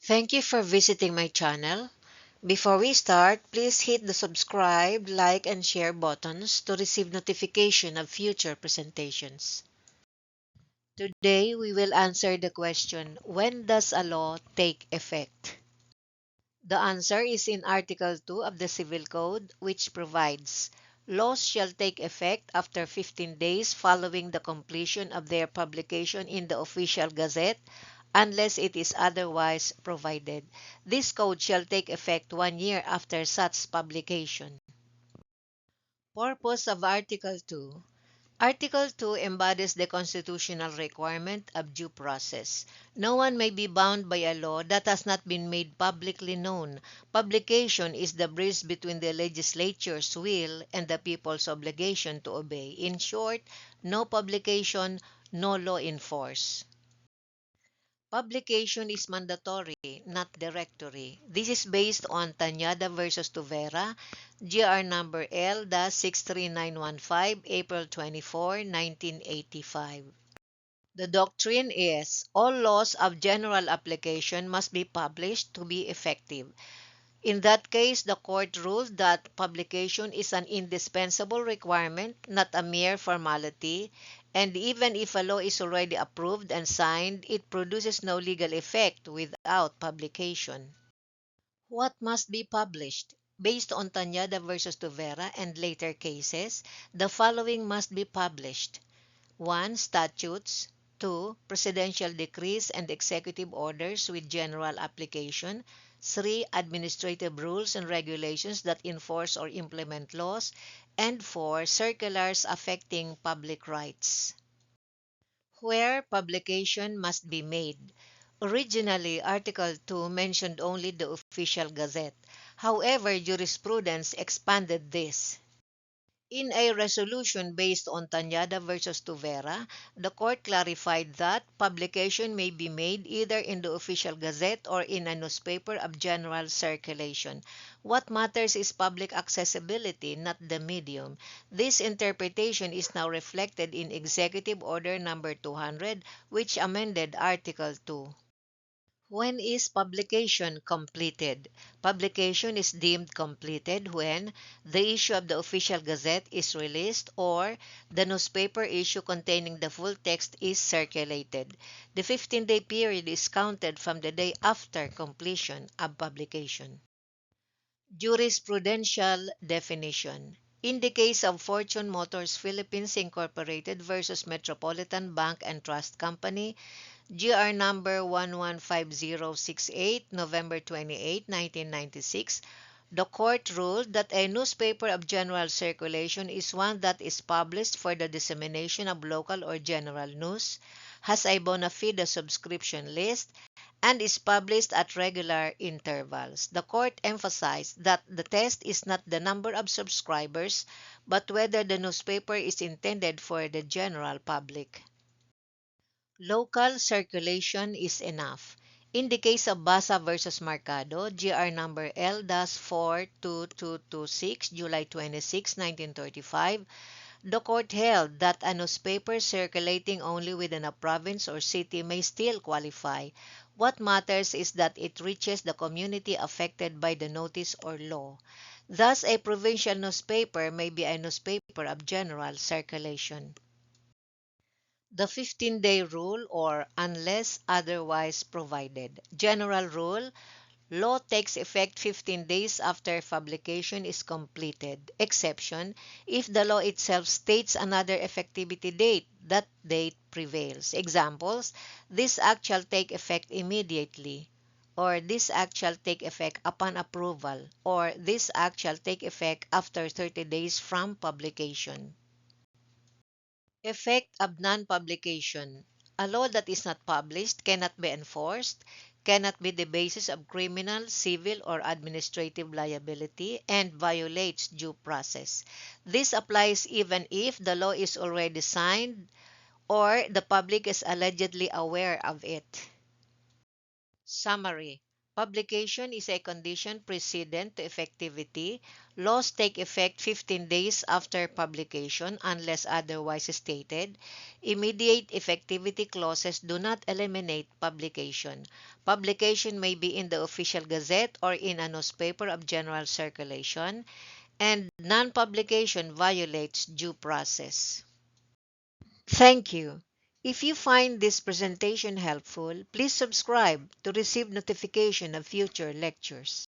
Thank you for visiting my channel. Before we start, please hit the subscribe, like, and share buttons to receive notification of future presentations. Today, we will answer the question, when does a law take effect? The answer is in Article 2 of the Civil Code, which provides, laws shall take effect after 15 days following the completion of their publication in the official gazette unless it is otherwise provided. This code shall take effect 1 year after such publication. Purpose of Article 2. Article 2 embodies the constitutional requirement of due process. No one may be bound by a law that has not been made publicly known. Publication is the bridge between the legislature's will and the people's obligation to obey. In short, no publication, no law in force. Publication is mandatory, not directory. This is based on Tanyada versus Tuvera, GR number L-63915, April 24, 1985. The doctrine is all laws of general application must be published to be effective. In that case, the court ruled that publication is an indispensable requirement, not a mere formality, and even if a law is already approved and signed, it produces no legal effect without publication. What must be published? Based on Tanyada versus Tuvera and later cases, the following must be published. 1. Statutes. 2. Presidential decrees and executive orders with general application. 3. Administrative rules and regulations that enforce or implement laws. And 4. Circulars affecting public rights. Where publication must be made. Originally, Article 2 mentioned only the official gazette. However, jurisprudence expanded this. In a resolution based on Tanyada versus Tuvera, the court clarified that publication may be made either in the official gazette or in a newspaper of general circulation. What matters is public accessibility, not the medium. This interpretation is now reflected in Executive Order Number 200, which amended Article 2. When is publication completed? Publication is deemed completed when the issue of the official gazette is released or the newspaper issue containing the full text is circulated. The 15-day period is counted from the day after completion of publication. Jurisprudential definition. In the case of Fortune Motors Philippines Incorporated versus Metropolitan Bank and Trust Company, GR number 115068, November 28, 1996, the court ruled that a newspaper of general circulation is one that is published for the dissemination of local or general news, has a bona fide subscription list, and is published at regular intervals. The court emphasized that the test is not the number of subscribers, but whether the newspaper is intended for the general public. Local circulation is enough. In the case of Basa versus Mercado, GR number L-42226, July 26, 1935, the court held that a newspaper circulating only within a province or city may still qualify. What matters is that it reaches the community affected by the notice or law. Thus, a provincial newspaper may be a newspaper of general circulation. The 15-day rule or unless otherwise provided. General rule, law takes effect 15 days after publication is completed. Exception, if the law itself states another effectivity date, that date prevails. Examples, this act shall take effect immediately, or this act shall take effect upon approval, or this act shall take effect after 30 days from publication. Effect of non-publication. A law that is not published cannot be enforced, cannot be the basis of criminal, civil, or administrative liability, and violates due process. This applies even if the law is already signed or the public is allegedly aware of it. Summary. Publication is a condition precedent to effectivity. Laws take effect 15 days after publication unless otherwise stated. Immediate effectivity clauses do not eliminate publication. Publication may be in the official gazette or in a newspaper of general circulation, and non-publication violates due process. Thank you. If you find this presentation helpful, please subscribe to receive notification of future lectures.